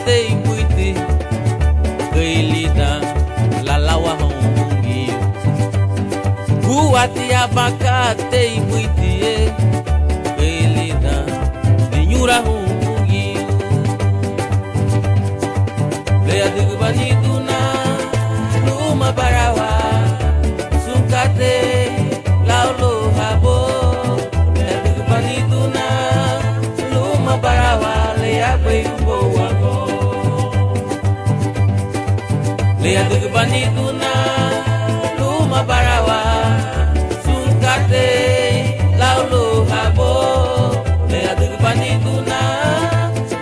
tei muiti Keilida lalawa hongi Kuati abaka tei muiti Keilida ninyura hongi Lea digbaniduna Luma barawa Sungkate Laulo habo Lea digbaniduna Luma barawa Lea bayubo wako Lea digbaniduna Luma barawa Sungkate Laulo habo Lea digbaniduna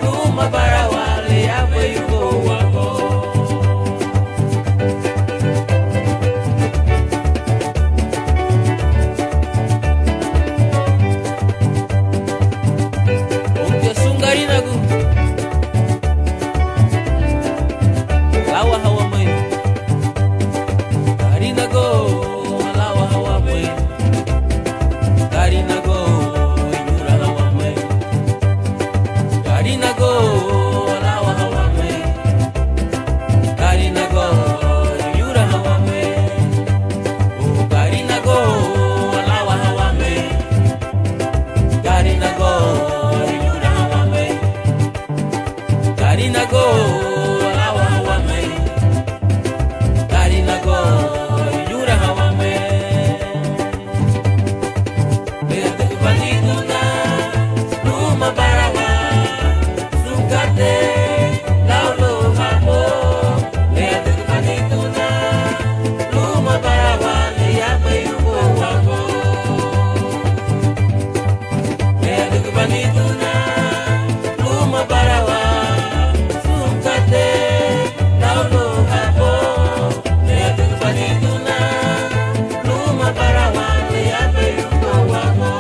Luma barawa Lea bayubo wako Onke sungarinagu Lawa hawa mai Karinago Lawa hawa mai Karinago Inyura hawa mai Karinago Lawa hawa mai Karinago Inyura hawa mai Oh Karinago Lawa hawa mai Karinago Inyura hawa mai Karinago Lawa hawa mai Karinago Inyura hawa mai Lea digbaniduna Luma barawa Sungkate Laulo habo Lea digbaniduna Luma barawa Lea bayubo wako Lea digbaniduna Luma barawa Sungkate Laulo habo Lea digbaniduna Luma barawa Lea bayubo wako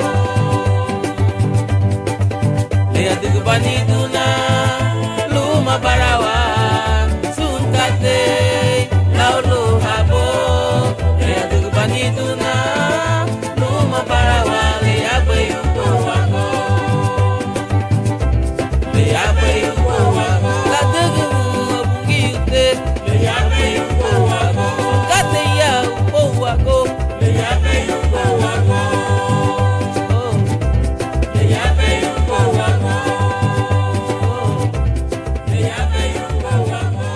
Lea digbaniduna Luma barawa Sungkate Laulo habo Lea digbaniduna Luma barawa Lea bayubo wako Lea bayubo wako La digbu bungite Lea bayubo wako Sungkate ya ubo wako Lea bayubo wako Lea bayubo wako Lea bayubo wako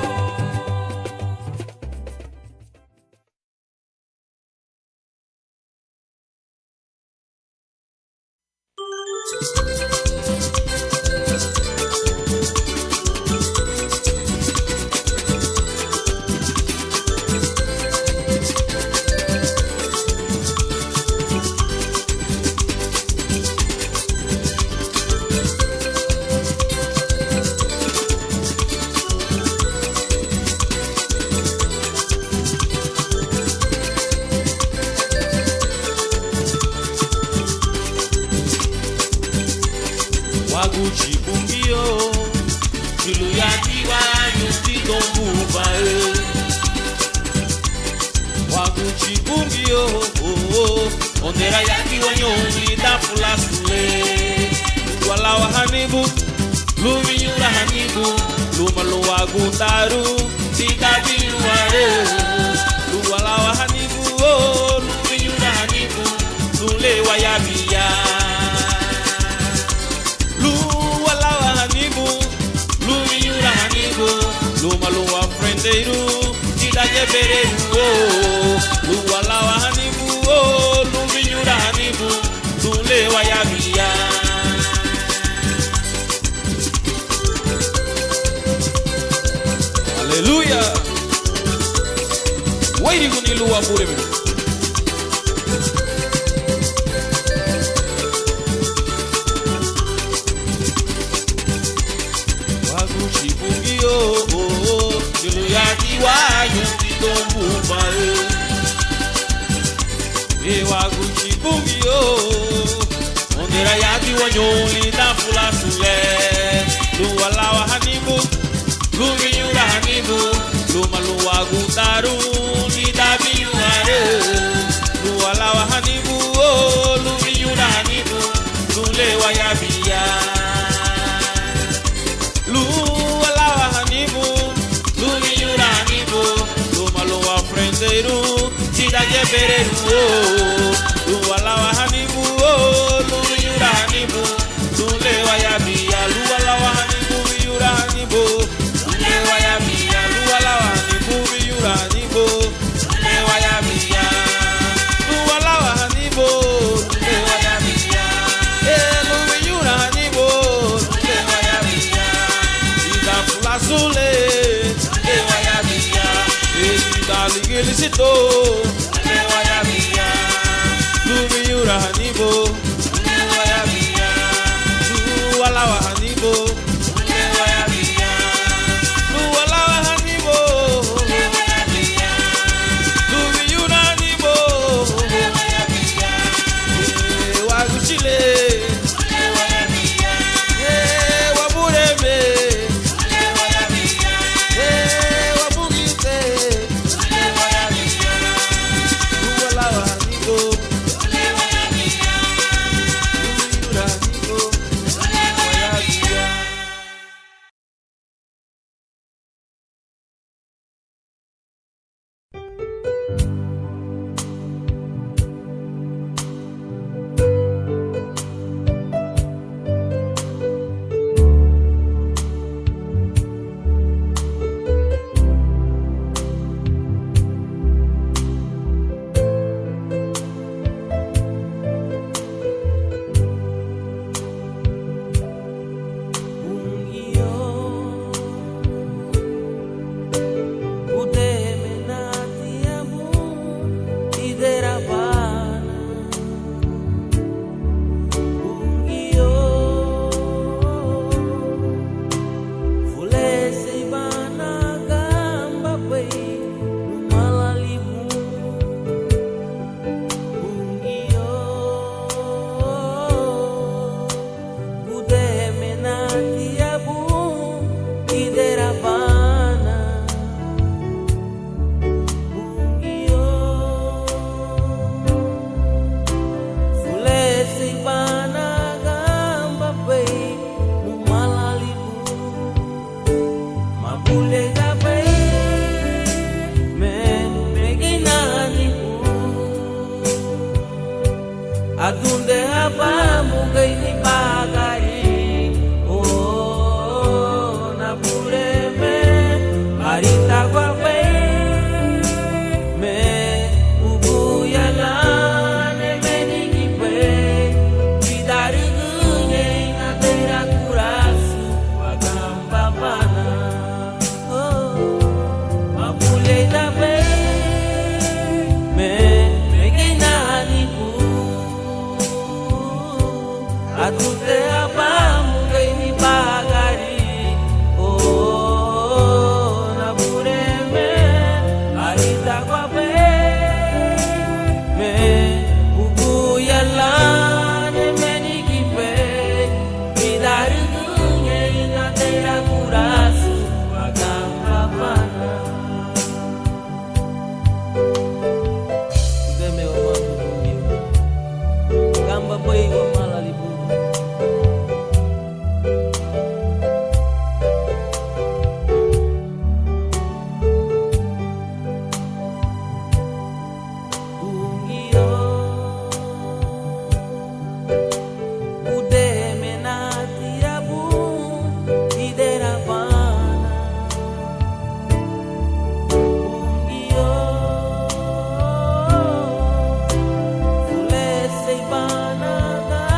Waguchi bumbio Julu ya tiwa yuti dombuba Waguchi bumbio Ondera ya tiwa nyongi da fulasule Walawa hanibu Luminyura hanibu Luma luwa gutaru Sita binuare Luwalawa hanibu Luminyura hanibu Lule wayabia Luwalawa hanibu Luminyura hanibu Luma luwa frenderu Sita jebereru Luwalawa hanibu Luminyura hanibu Lule wayabia Hallelujah. Waiting on you, Lua Puremi. Waguchi bungio, Julu ya tiwa yuti dombuba. Waguchi bungio, Ondera ya tiwa nyoli da fulasule. Luwalawa hanibu. Luminyura hanibu, luma luwa gutaru ni dabiuare. Luwalawa hanibu, luminyura hanibu, lule wayabia. Luwalawa bereru luwala wa hanibu luyura hanibu lule wa ya biya luwala wa hanibu yura hanibu lule wa ya biya luwala wa hanibu yura hanibu lule wa ya biya luwala wa hanibu lule wa ya biya lule yura hanibu lule wa ya biya ida fula sule lule wa ya biya ida ligilisito hanibo luwa ya biya luwala wa hanibo luwa ya biya luwala wa hanibo luwa ya biya luwiyura hanibo luwa ya biya waguchile luwa ya biya wabureme luwa ya biya wabugite luwa ya biya luwala wa hanibo Adunde hapa mugai ni pagari oh na pureme harita kwa pe me ubuyala ne menigi pe vidari gunye na tera kurasu agamba pana oh mapule da pe me megina ni Adunde hapa mugai ni pagari oh na pureme harita kwa pe me ubuyala ne menigi pe vidari gunye na tera kurasu agamba pana Deme o mangu gamba boy o malalibu Bana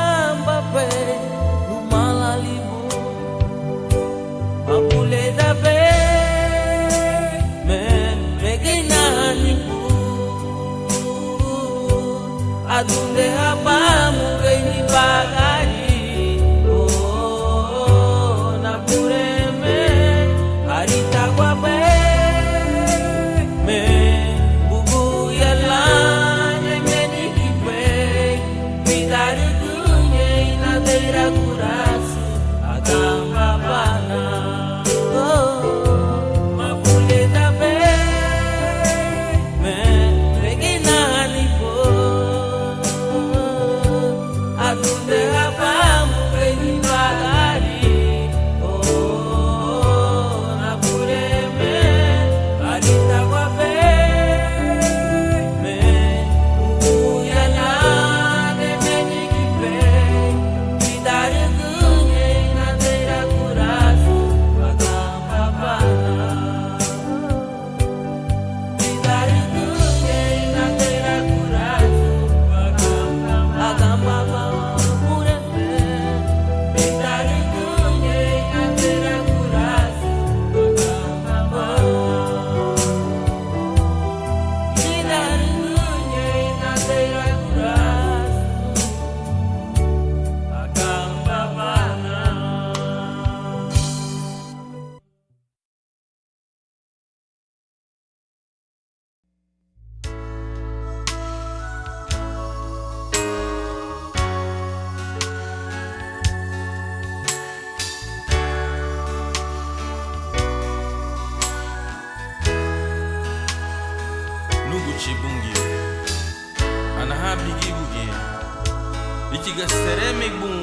ikiga sereme bum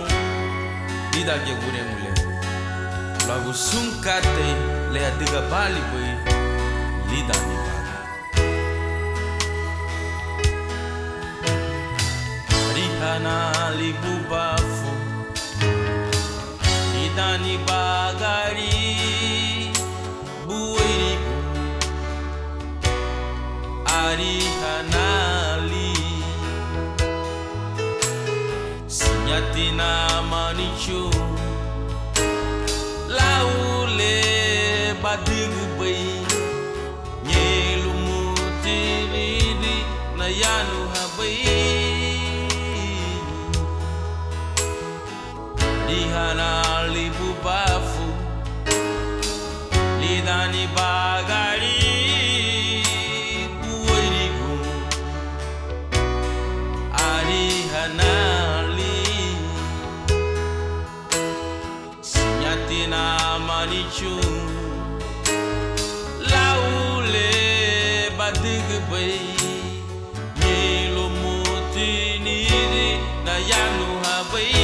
ida ge gure mule lagu sungkate le adiga bali boy lida ni baga rihana libu bafu lida ni bagari buiriku arihanali sinyatina manichu laule badig bay nyelu mutiridi na yanu habay dihana libu bafu lidani bagari buiriku arihanali sinyatina manichu laule badig bay nyelo mutinidi na yanu habay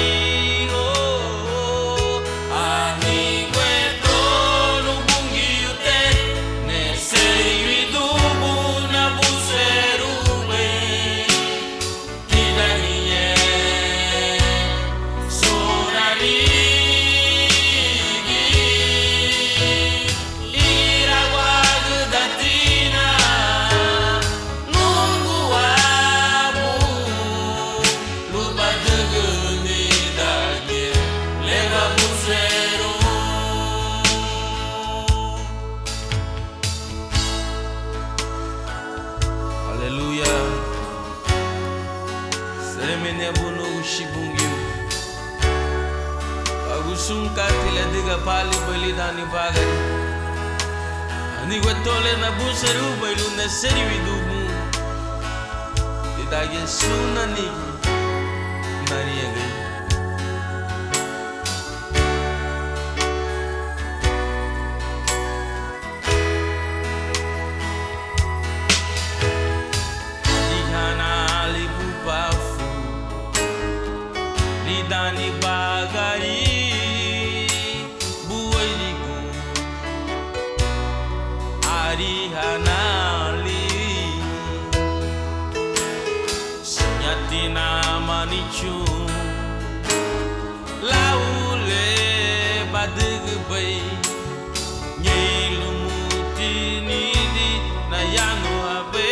Hallelujah. Seremene bunu ushibungi agusunka tile diga pali bali dani bagari ani gwetole na buseru bailu na seri vidubu idage sunani nariye lidani bagari buiriku arihanali sinyatina manichu laule badig bay nyelu mutinidi na yanu habe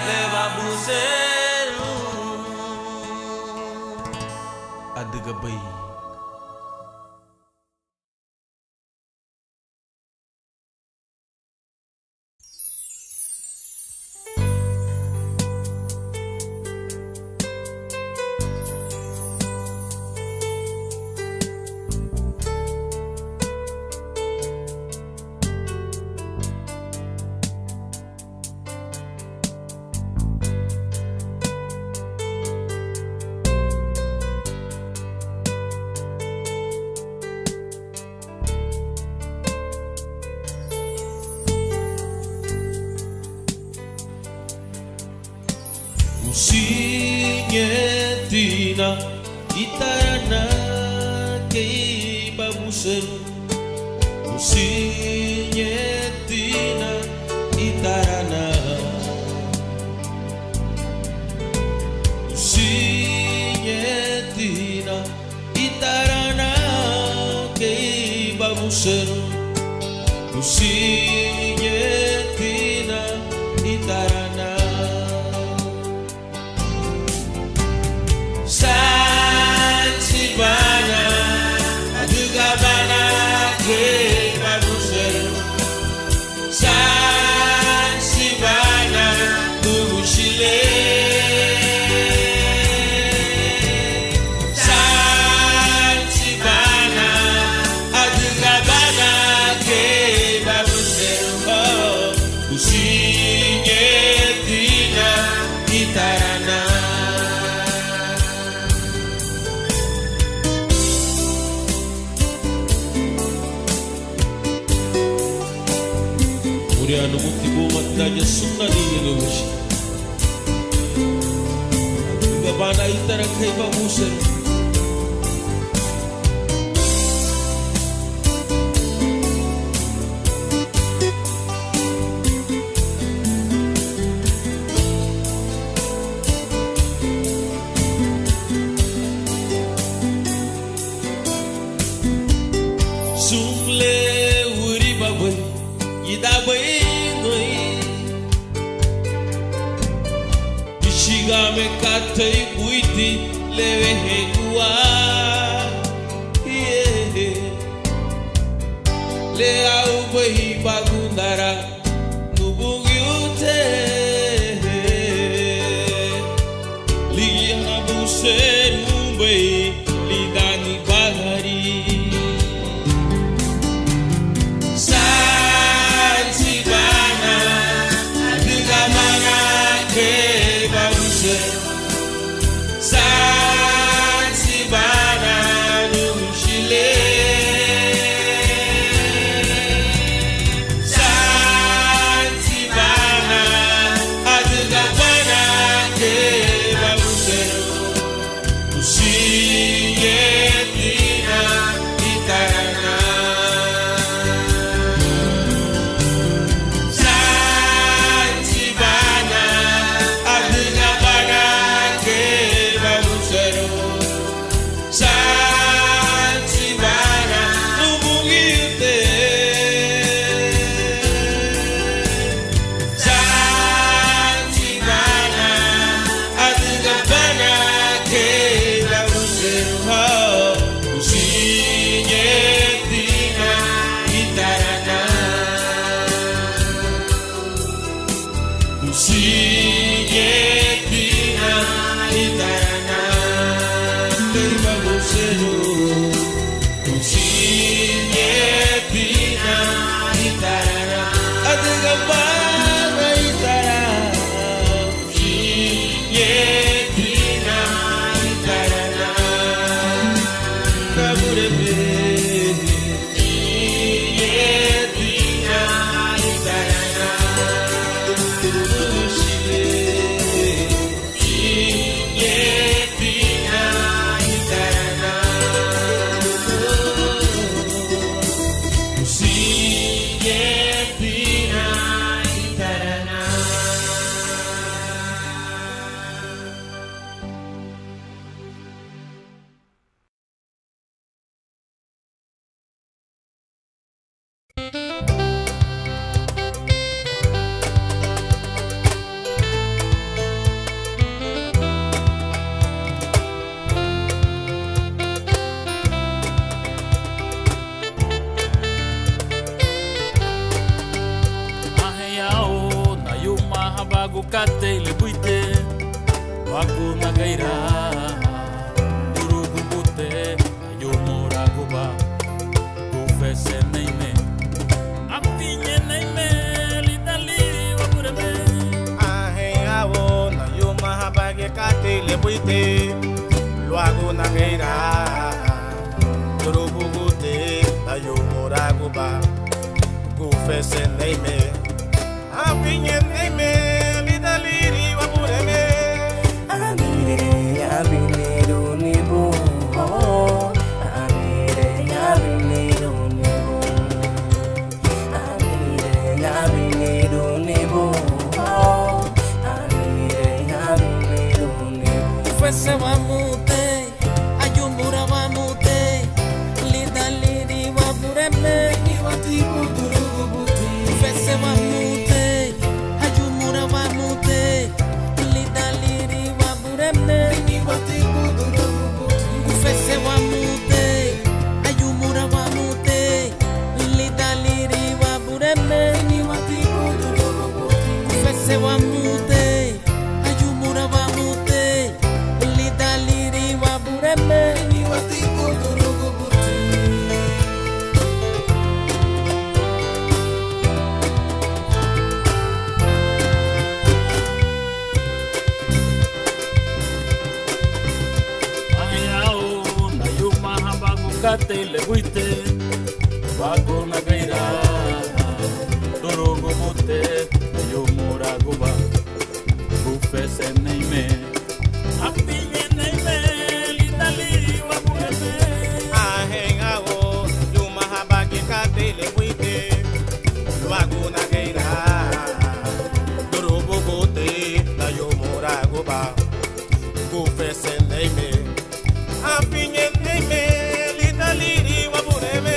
leva buzeiro adiga bai. Sinyetina itarana kei babusen. Sinyetina itarana. Sinyetina itarana kei babusen. Sinyetina itarana. Sansibana adugabana ke babusel. Sansibana tubushile. Sansibana adugabana ke babusel. Usinyetina itarana. Muriano mutibo matanya sunani yelush. Gabana itara kai babusen. Sumle uri babai idabai noi. Ishiga me katei buiti lewe hegua. Le au bai bagundara nubugiute. Ligi habusen bai lidani bagari. Sansibana adugabana ke babusel. Sansibana nubushile. buite, luago na beira, Turubugute, ayo moraguba, gufese neime, avinha neime, lidaliri wapureme, amire abinero nebo, amire abinero nebo, amire abinero nebo, amire abinero nebo. Ufese wamute, ayumura wamute, lidaliri wabureme, ufese wamute, ayumura wamute, lidaliri wabureme, ufese wamute, ayumura wamute, lidaliri wabureme, ufese wamute, ayumura wamute, lidaliri wabureme. Ayao na yuma hambangu kate le buite, wago na gaira, torogo bote, na yumura guba, bufese neime, apinye neime, lidali wabuheme. ahengao, yuma habaki katele buite, luago na beira, Turubugute, ayo moraguba, gufese neime, avinha neime, lidaliri wapureme.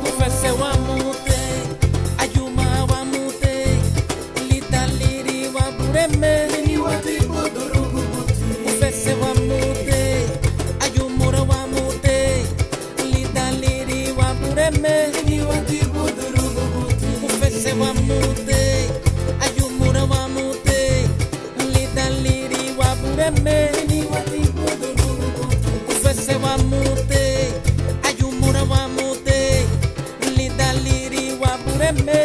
Ufese wamute, ayuma wamute, lidaliri wabureme. Ufese wamute, ayumura wamute, lidaliri wabureme. Ufese wamute, ayumura wamute, lidaliri wabureme. Ufese wamute, ayumura wamute, lidaliri wabureme.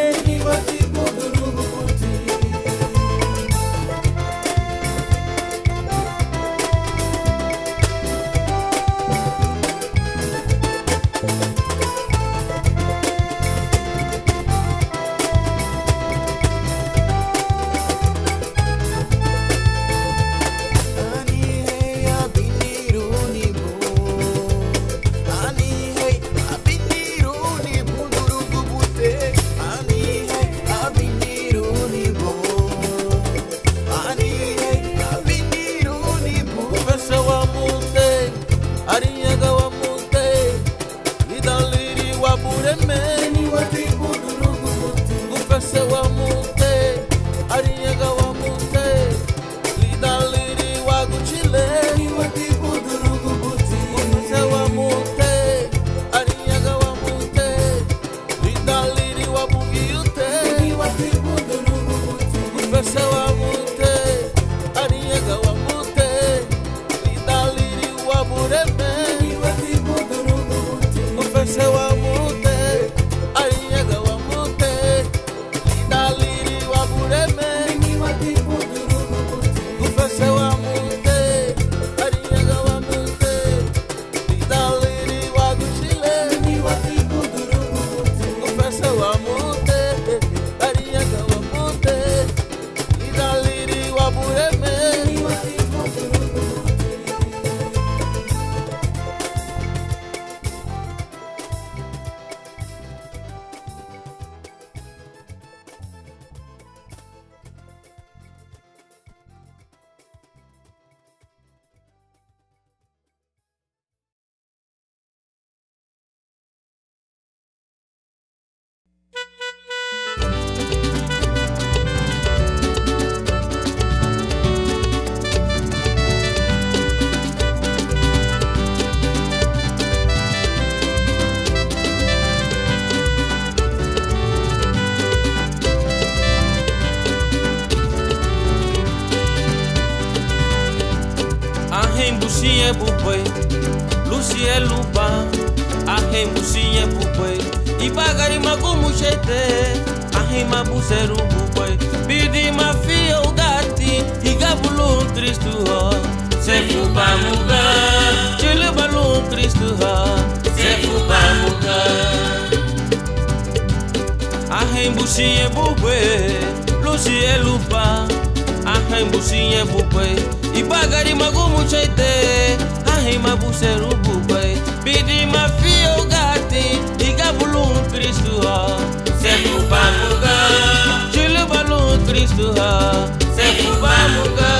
Ufese wamute, arinyaga wamute, lidaliri wabureme. Ufese wamute, arinyaga wamute, lidaliri waguchile. Ufese wamute, arinyaga wamute, lidaliri wabugiyute. Ufese wamute, arinyaga wamute, lidaliri wabureme. Ufese wamute, arinyaga wamute, lidaliri businha bupoi, Lucia lupa, ahem businha bupoi, ibagari magumu chete, ahem abuseru bupoi, bidi mafia o gati, igabulu tristo ho, se fuba muga, chile balu tristo ho, se fuba muga, ahem businha bupoi, Lucia lupa, ahem businha bupoi, ibagari magumu chete, ahem abuseru bupoi, bidi mafia o gati, igabulu tristo ho, se fuba muga, chile balu tristo ho, se fuba muga,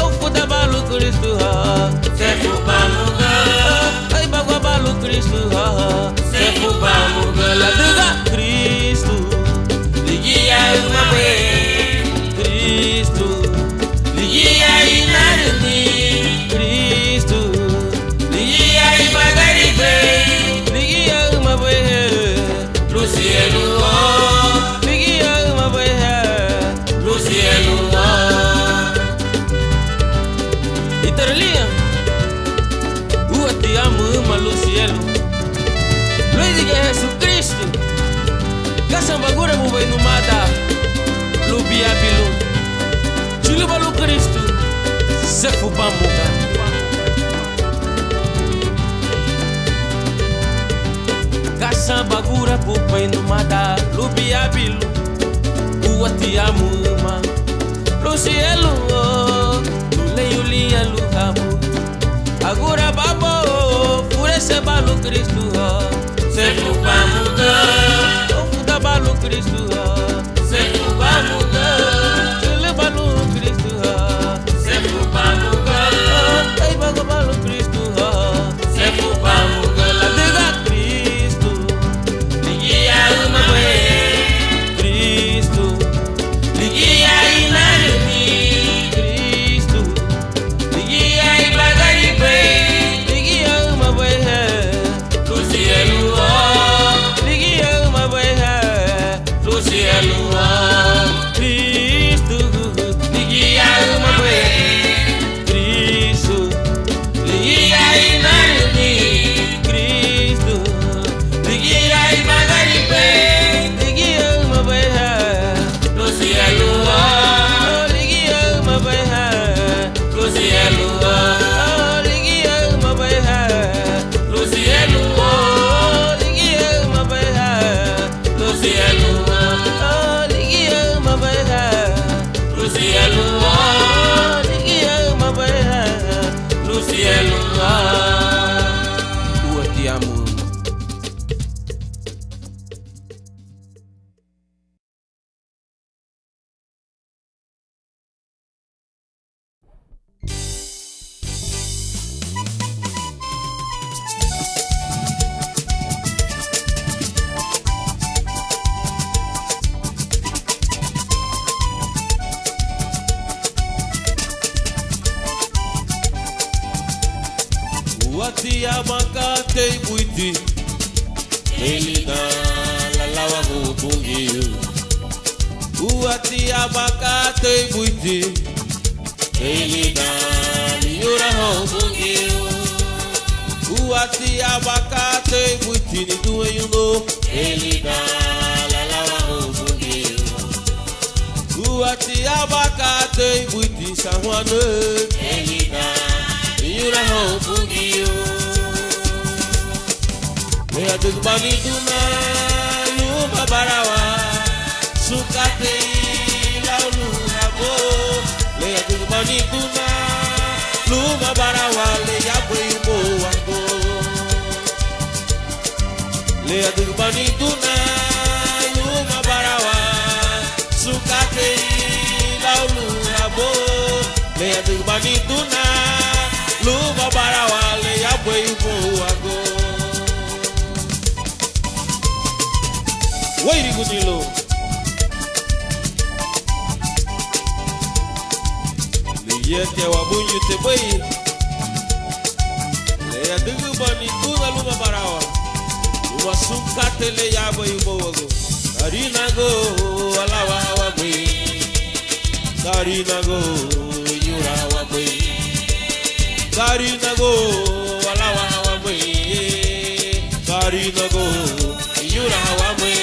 o fuda balu tristo ho, se fuba muga, ai bagua balu tristo ho, se fuba muga, la diga Cristo, ligia uma vez, Cristo, ligia inarni, Cristo, ligia ibagari bem, ligia uma vez, Luciano, ligia uma vez, Luciano, Italia, te amo, ama Luciano, Luiz de Jesus Cristo, Caçambagura mu vai no mata, Lubia Bilu, Chilibalu Cristo, Sefu Bamuga. Caçambagura mu vai no mata, Lubia Bilu, te amo, ama Luciano, Luleiulia Luhamu, Agora babo, furece balu Cristo, Sefu Bamuga. Balu Cristo, se fuba muga, chile balu Cristo, se fuba muga, ai bago balu Cristo, se fuba muga, la diga Cristo, ligia uma vez, Cristo, ligia inarni, Cristo, ligia ibagari bem, ligia uma vez, Luciano, ligia uma vez. Luciano, Cristo, ligia uma vez, Cristo, ligia inarni, Cristo, ligia ibagari bem, ligia uma vez, Luciano, ligia uma vez, Luciano, ligia uma vez, Luciano, ligia uma vez, Luciano. Luciano, eu te amo. Wati abakate buiti, elina la lawa mubungi. Wati abakate buiti, elina liura mubungi. Wati abakate buiti ni tuwe yuno, elina la lawa mubungi. Wati abakate buiti sahuane, elina. Yura ho bugio, me aduk bani tuna, luma barawa, sukate laulu rabo. Me aduk bani tuna, luma barawa, le yabu ibo wango. Le aduk bani tuna, luma barawa, sukate laulu rabo. Le aduk bani tuna. Luba barawale ya bweibo wago. Wairi gunilo. Liyete wabunyu te bwei. Leya dugu bani tuna luba barawa. Luba sukate le ya bweibo wago. Karina go alawa wabwei. Karina go yura wabwei. Garina go, alawa wame. Garina go, yura wame.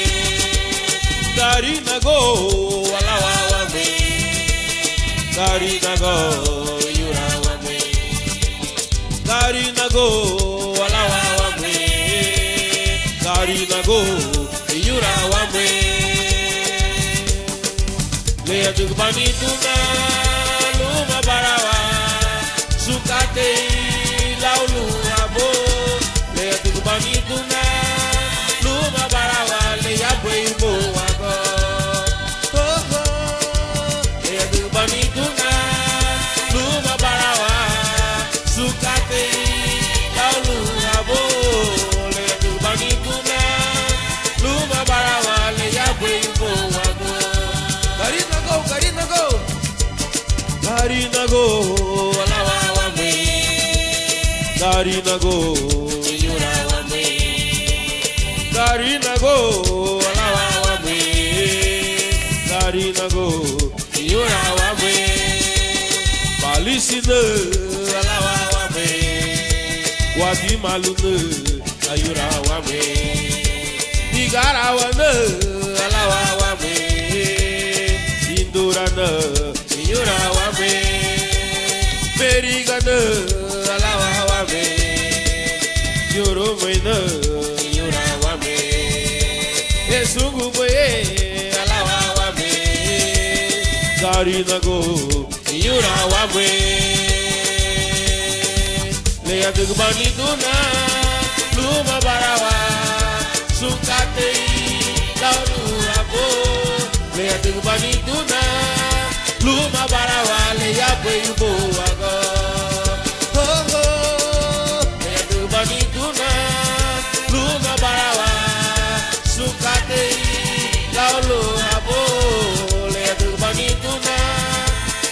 Garina go, alawa wame. Garina go, yura wame. Garina go, alawa wame. Garina go, yura wame. Leia do banituna, luma barawa. Sukate laulu abo le tu banituna luma barawa le yabuibo wago oh le tu banituna luma barawa sukate laulu abo le tu banituna luma barawa le yabuibo wago Garina go Garina go Garina go alawa Garina go, yura wame. Garina go, alawa wame. Garina go, yura wame. Palisine, alawa wame. Wadi malune, ayura wame. Digara wane, alawa wame. Indurane, yura wame. Perigane, alawa wame. Yoro moina, yura wame. Esungu boye, alawa wame. Garina go, yura wame. Leia do banituna, luma barawa. Sukate lauru abo. Leia do banituna, luma barawa. Leia boibo wago. Banituna, luma barawa, sukate laulu abo, le adu banituna,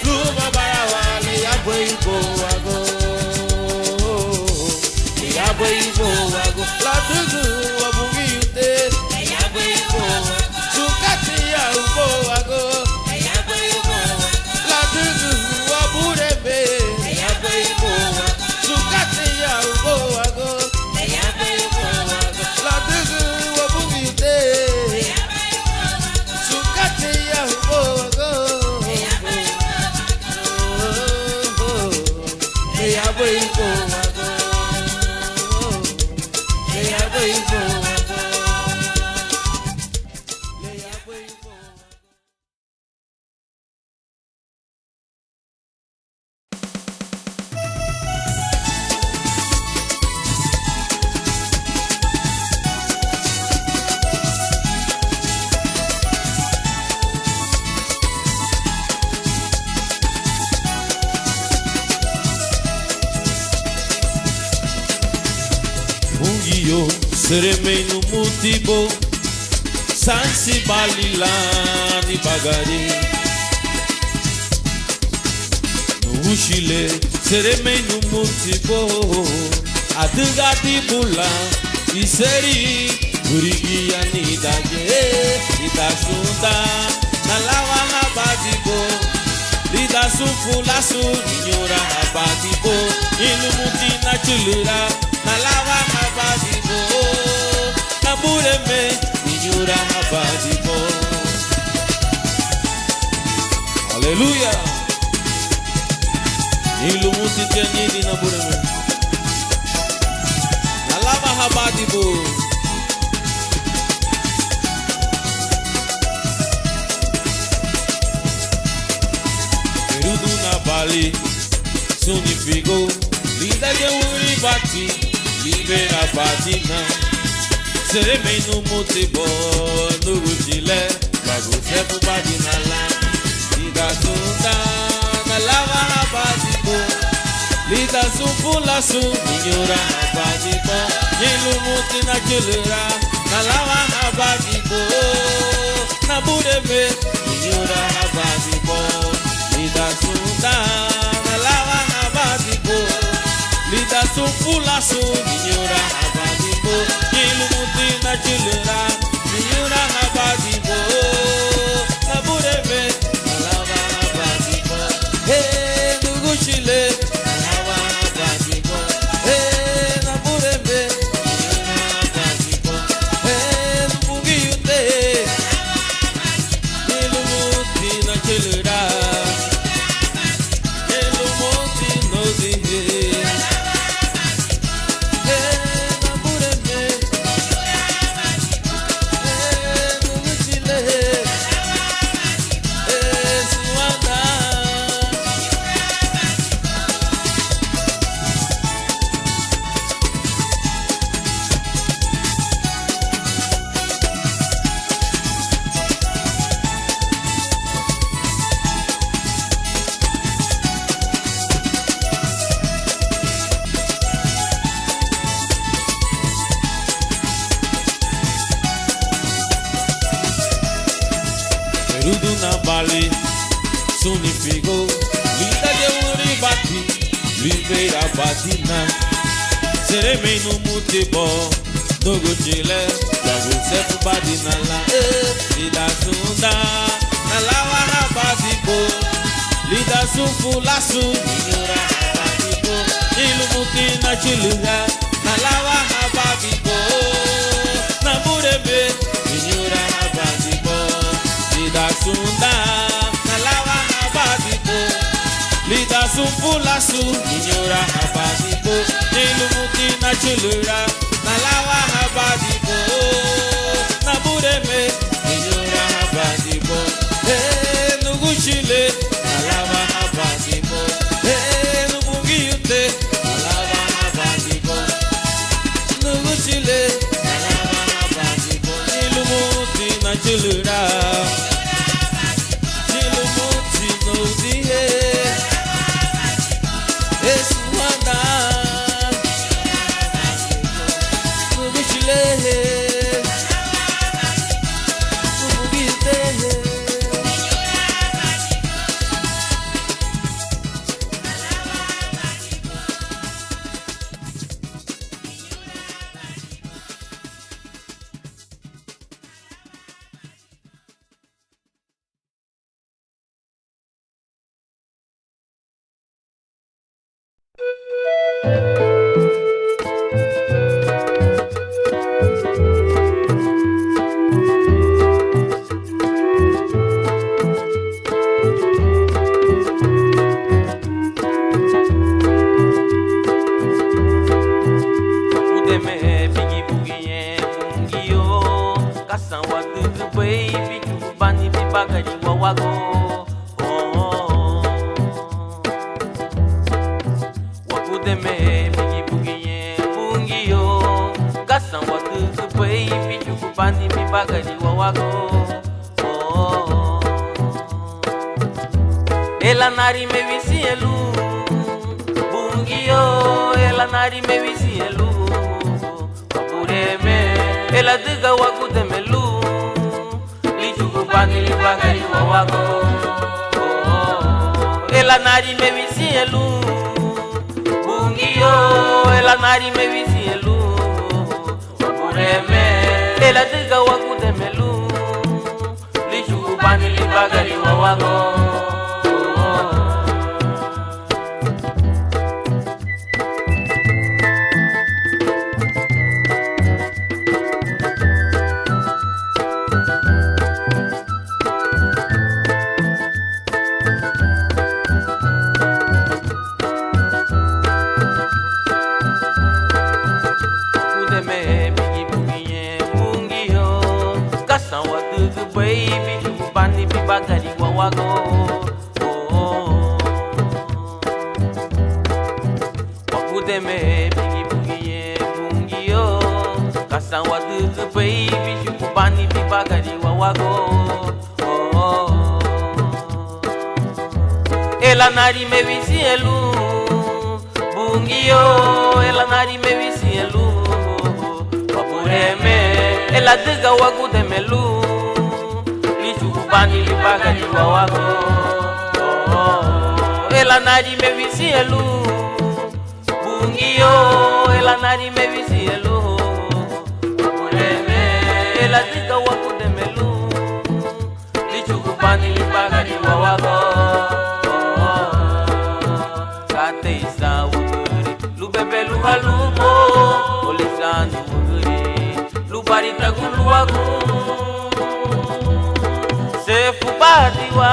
luma barawa, le abuibo wago, le abuibo wago, la tugu wabungi ute, le abuibo wago, sukate ya ubo wago, le abuibo wago, la tugu waburebe, le abuibo wago, sukate ya ubo wago. Seremei no mutibo, sansi balilani bagari. No Chile, seremei no mutibo, adugati bula, iseri, burigi anidage, idasunda, nalawa habadibo, lidasufu lasu, inyora habadibo, ilumuti na chulura. Nalawa habadibo, nabureme, inyura habadibo. Hallelujah. Ilumuti tianini nabureme. Nalawa habadibo. Perudu na Bali, sunifigo, linda de uri bati. Libera batina, seremei no mutibo, no rutile, bago sefu batina la, ida sunda, na lava batibo, lida sufula su, inyora batibo, yelu mutina chulura, na lava batibo, na burebe, inyora batibo, lida sunda, na lava batibo. Lida sufula su, inyora habadibo, ilumuti na chulura, inyora habadibo, na burebe, na lava habadibo, hey, nugu chile, na lava habadibo. Bali, Sunifigo, Lida de Uribati, Ribeira Batina, Seremei no Mutibo, no Gutile, Lago Sefu Badina la, Lida Sunda, Nalawa Habadibo, Lida Sufu Lasu, Minura Habadibo, Ilumutina Chiluga, Nalawa Habadibo, Namurebe, Minura Habadibo, Lida Sunda, Nalawa Habadibo, Lida Sufu Lasu, Minura Habadibo, Ilumutina Chiluga, Nalawa Habadibo, Namurebe, Minura Habadibo, Nuguchile, Nalawa Habadibo, Nubungiyute, Nalawa Habadibo, Nuguchile, Nalawa Habadibo, Ilumutina Chiluga, Ilumuti no dihe, Eswanda, Nuguchile, Nubungiyute. Ela nari me visielu, bungio. Ela nari me visielu, apureme. Ela diga waku temelu, lichu kupani libagari wawago. Ela nari me visielu, bungio. Ela nari me visielu, apureme. Ela diga waku temelu, lichu kupani libagari wawago. Ela nari me visielu, bungio. Ela nari me visielu, apureme. Ela diga waku temelu, lichu kupani libagari wawago. Ela nari me visielu, bungio. Ela nari me visielu, apureme. Ela diga waku temelu, lichu kupani libagari wawago. Kateisa wuguri, lubebe luhalubo, olisani wuguri, lubarita guluwagu. Sefu badiwa,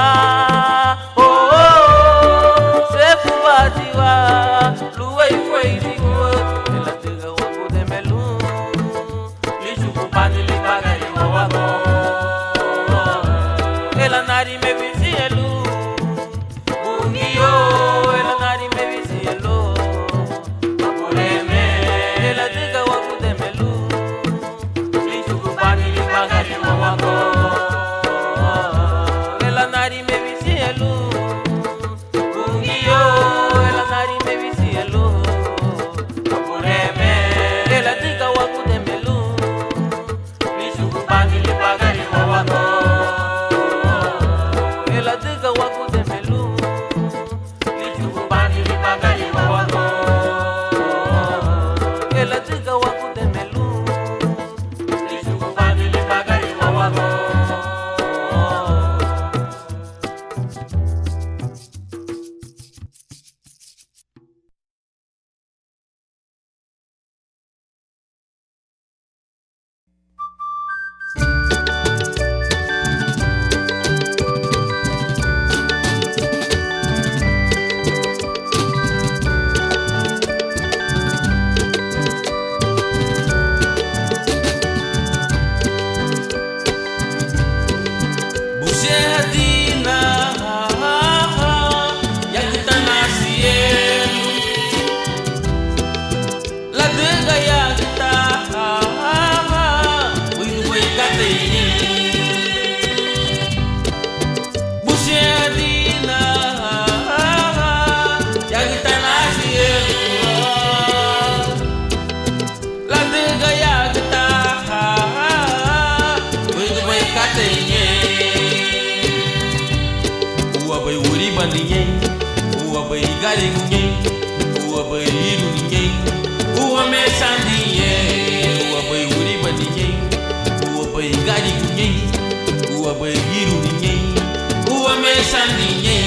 oh oh, sefu badiwa, luwei fweitiwa. Ela tiga waku temelu, lishu kupani libagari wawago. Ela nari me visielu, bungio. Ela nari me visielu, apureme. Ela diga waku temelu, lishu kupani libagari wawago. Ela nari me visielu. katei busiadina yang tanasi la de gaya kita muito bem katei ua bai uri bandinhe ua bai garinhe ua bai iruninhe ua mesandinhe ua bai uri bandinhe ua bai garinhe ua bai iruninhe ua mesandinhe.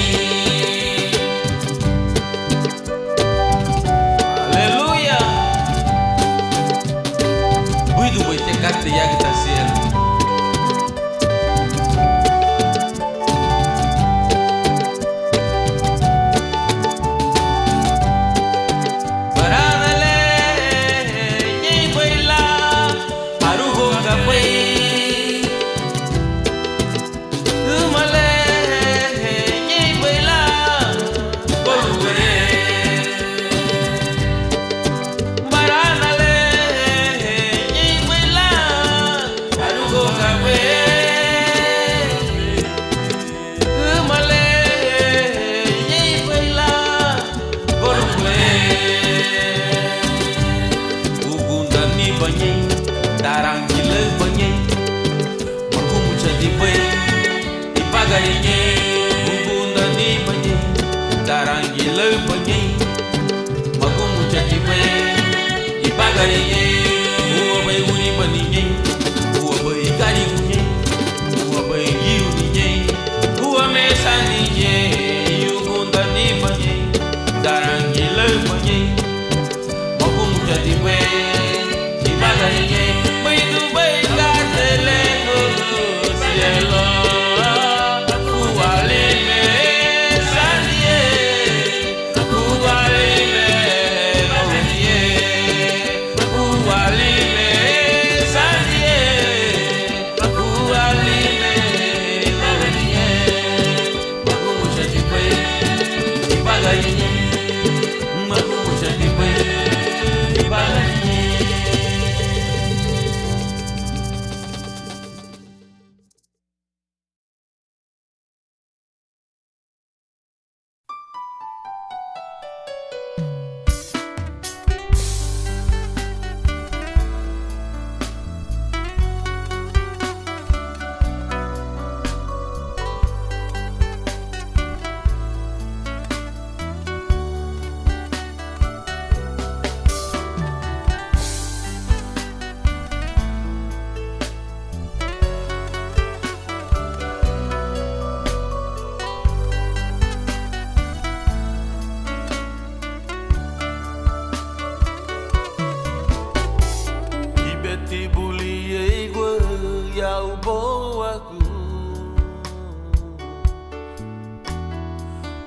Aleluia. Muito bem te carte ya que tá sendo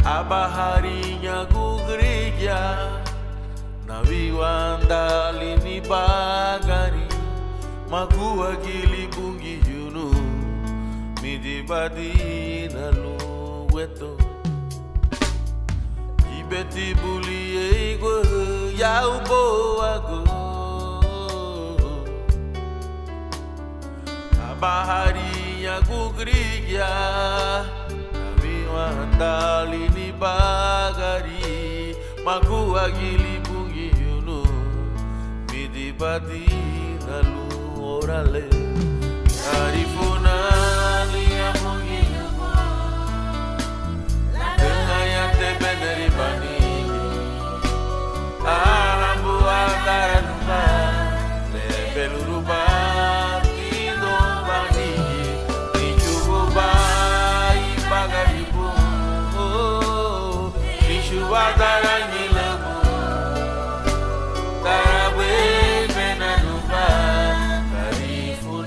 a baharinha gugriya na viwanda lini bagari magua gili bungi yunu midi badi na lueto ibeti buli ego ya ubo ago a baharinha gugriya Mandali ni bagari magua gili bungi yunu midi badi nalu orale arifuna liya bungi yunu dengayate beneri bani ahambu antara nuba lebeluru bani do bani nichubu bai bagari Wadarangi lagu Tarawe benanuba Karifuna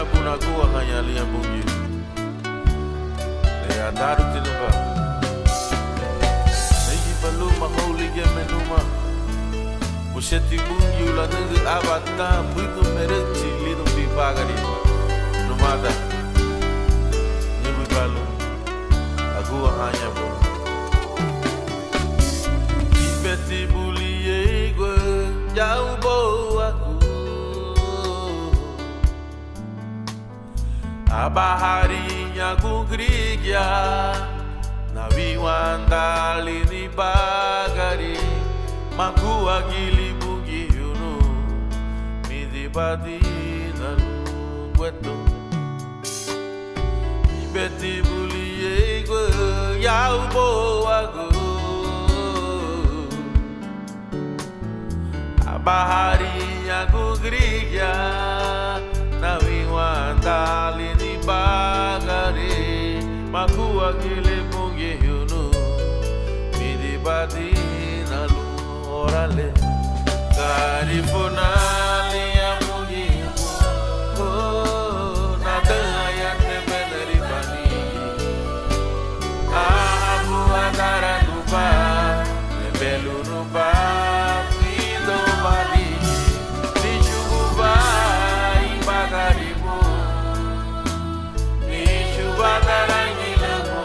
na puna gua hanya liam bunyi. Le adaru tinuba. Neji balu maholi ge menuma. Busheti bunyi ula nungu abata muito mereci lido bibagari. Numada. Nibu balu. Agua hanya bu. Ipeti buliye gua jauh bawa aku. Abaharinha gugrigia na viwanda lini bagari magua gili bugi yunu midi badi na lueto ibeti buliye go yau boago Abaharinha gugrigia na viwanda lini bagari makua gile mungi yunu midi badi na lu orale karifuna liya mungi oh na daya tebeneri bani abu antara lupa nebelu rupa pido badi dijuba Bagaribu Nishuba darangi lemo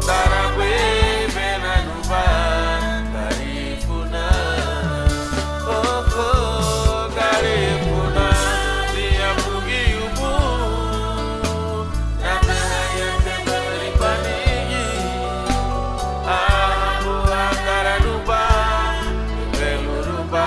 Darabwe benanuba Garifuna Oh oh Garifuna Dia pugi ubu Nata yang tebali panigi Abu antara nuba Belu ruba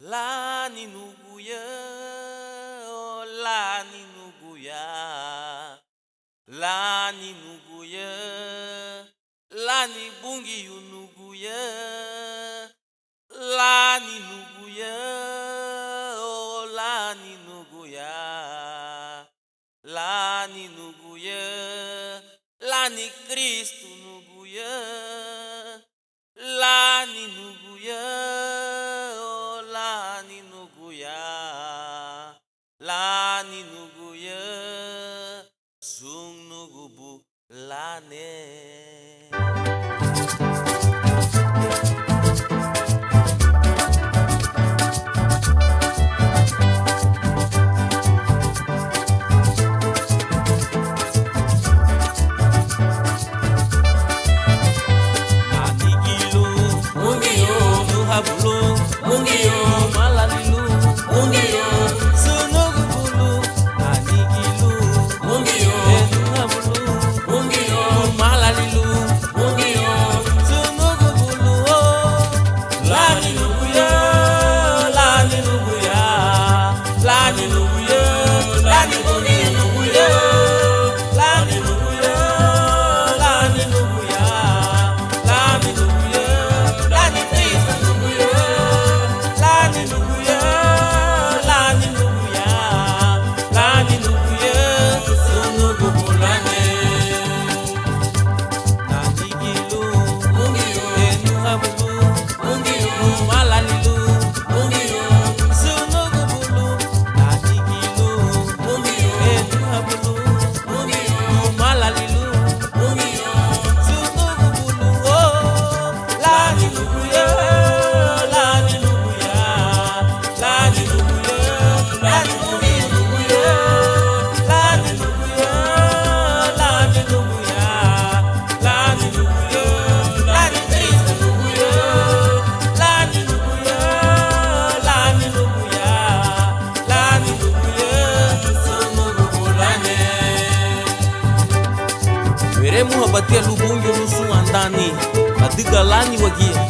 Lani nuguya, oh lani nuguya, lani nuguya, lani bungi yunuguya, lani nuguya, oh lani nuguya, lani nuguya, lani Kristu nuguya, lani nuguya. Lani nuguya, sung nugubu lane. Anigilo, mungiyo, nuhabulu, mungiyo, malalilu, mungiyo. Mungio, Teremu habatia lubungi nusu andani adigalani wagia.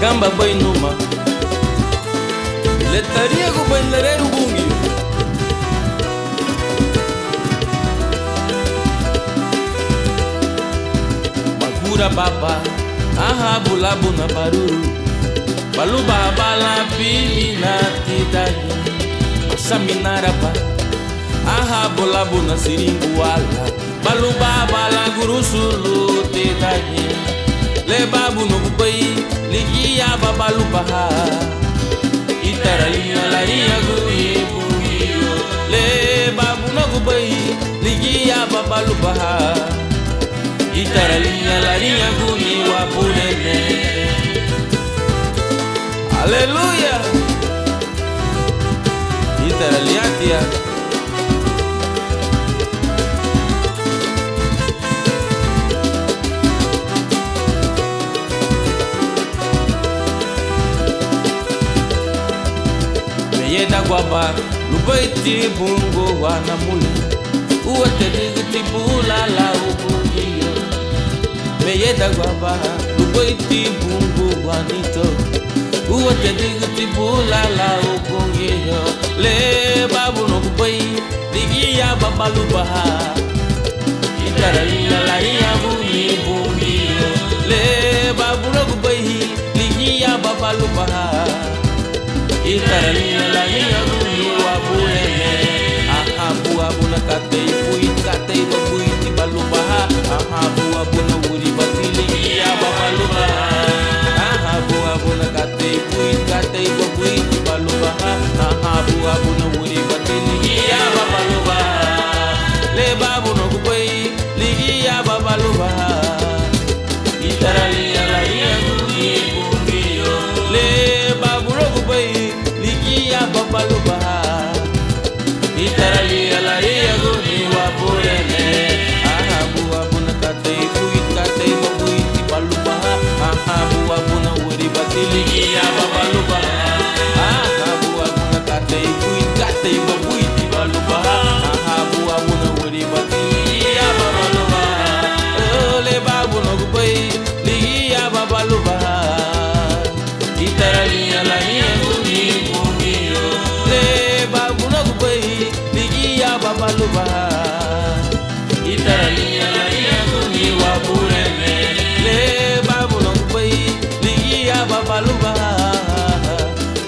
Gamba boi numa letaria go bandareiro bungi Magura baba aha bulabu na baruru balu baba la bimina tidai saminaraba aha bulabu na siringu wala balu baba la gurusulu tidai le babu no bai ligia babalu baha itaralinha larinha guri buio le babu no bai ligia babalu baha itaralinha larinha guri wapulene aleluia itaraliatia Yeda guaba, lubaiti bungo wana mule Uate digiti bula la ubungiyo Me yeda guaba, lubaiti bungo wanito Uate digiti bula la ubungiyo Le babu no kubai, ligia babalu baha Itaralia la iya bungi bungiyo Le babu no kubai, ligia babalu baha Itaralinha la linha guri wapulene Ahabu abu na katei puit katei babuit balubaha Ahabu abu na wuri batili iya babalubaha Ahabu abu na katei puit katei babuit balubaha Ahabu abu na wuri batili iya babalubaha Le babu no kubai ligi iya babalubaha Itaralinha la linha guri bungiyo Le babu no kubai ligia babalubaha Itaralia la ia guni wapurene Ahabu abu na katei puit katei babuit balubaha Ahabu abu na wuri batili iya babalubaha Ahabu abu na katei puit katei babuit balubaha Ahabu abu na wuri batili iya babalubaha Ole babu no kubai ligia babalubaha Itaralia la ia guni bungiyo Le babu no kubai ligia babalubaha Itaralia la ia guni wapurene Le babu no kubai ligia babalubaha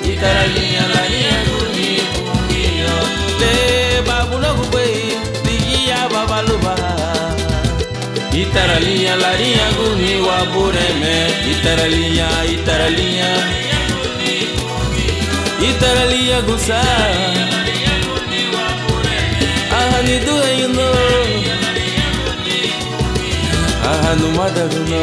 Itaralia la ia guni bungiyo Le Itaralinha, Itaralinha, Itaralinha gusa, ahani do reino, ahanu madaguno.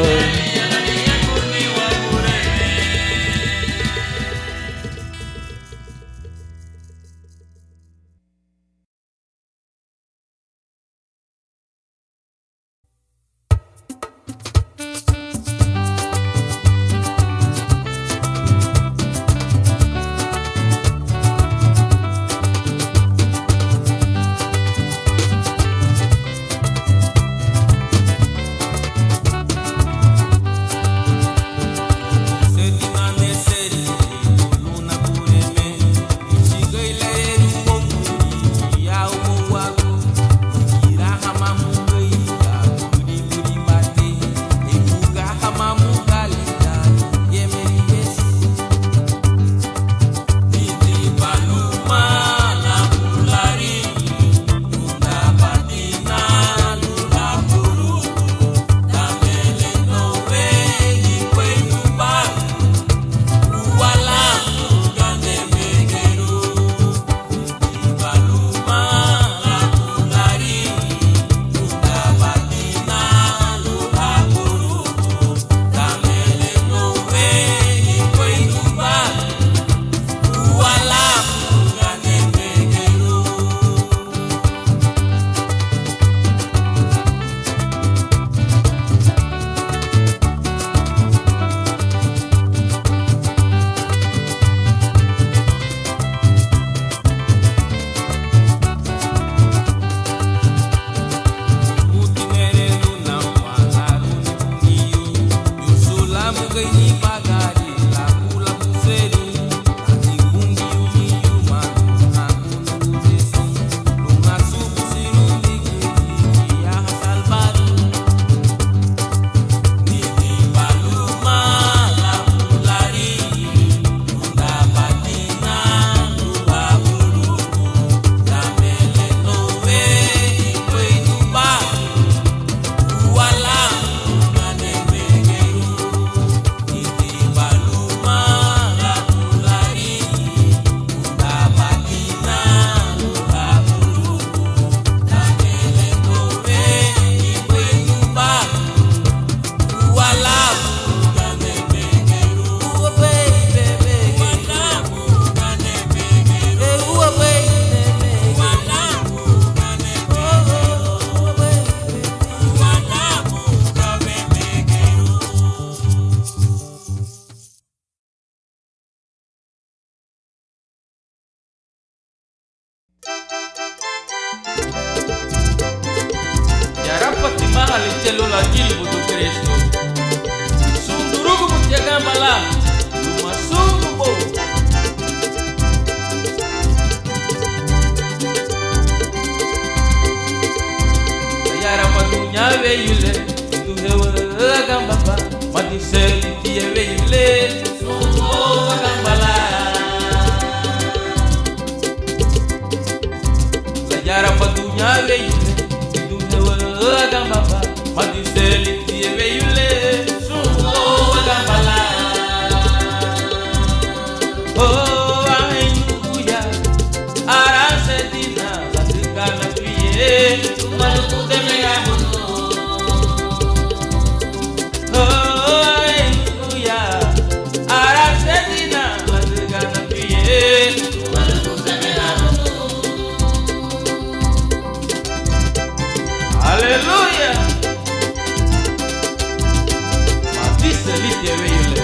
Célula Gilbo do Cristo. Sundurugu Mutiagamba lá, uma sundubo. Ayara madunya veile, do hewa gamba pa, madiseli tia veile, sundubo gamba lá. Ayara madunya veile, do hewa gamba pa, madiseli tia veile, sundubo gamba lá. Oh, aleluia, arasedina, la cigana priye, maluco de meamo. Oh, aleluia, arasedina, la cigana priye, maluco de meamo. Aleluia, madiseli tia veile.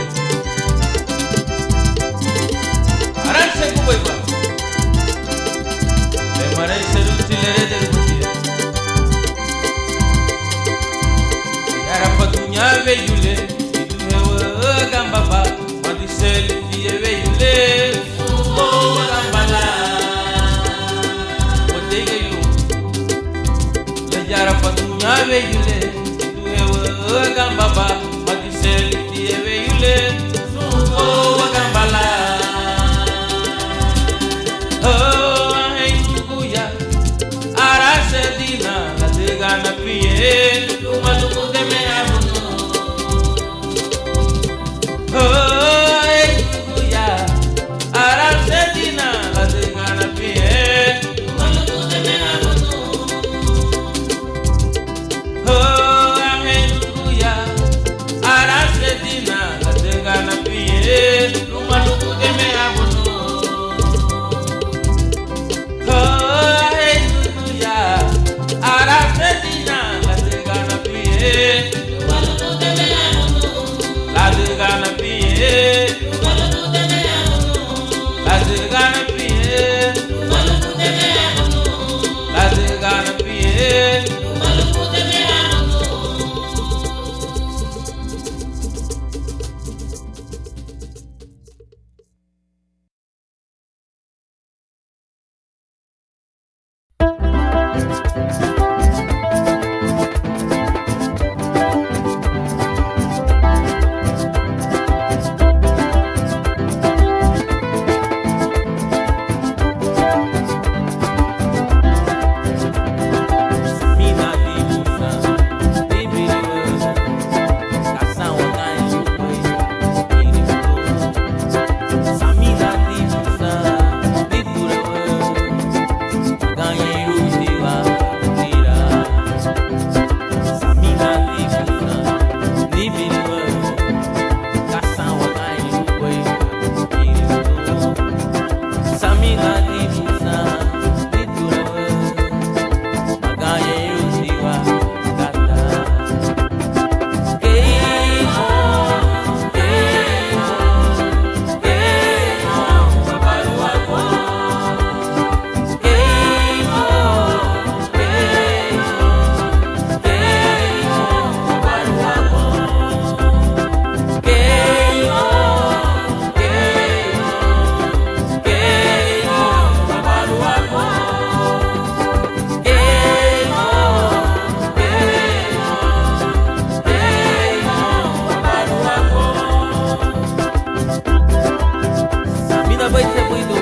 baita buido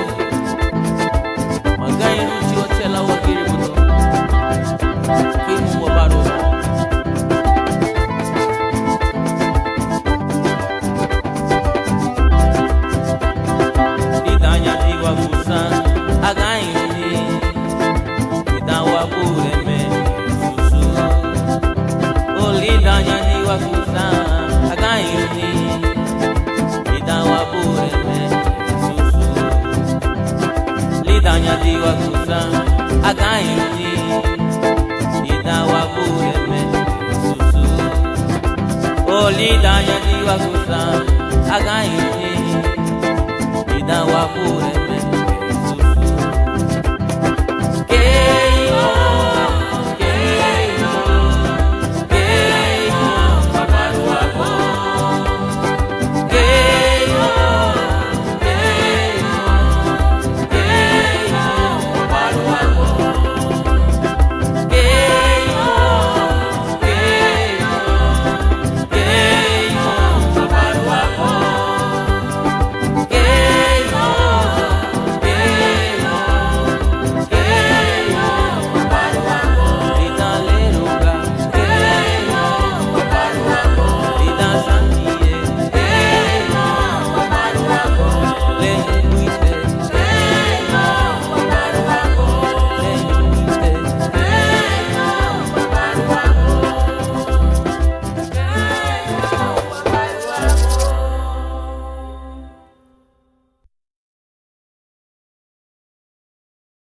magai ruti otela wakiri budo kimu wabaro lidanya diwa kusa agai ni idawa bureme susu o lidanya diwa kusa agai ni idawa bureme lidanya diwa kusa agayuni idawa bureme susu o lidanya diwa kusa agayuni idawa bureme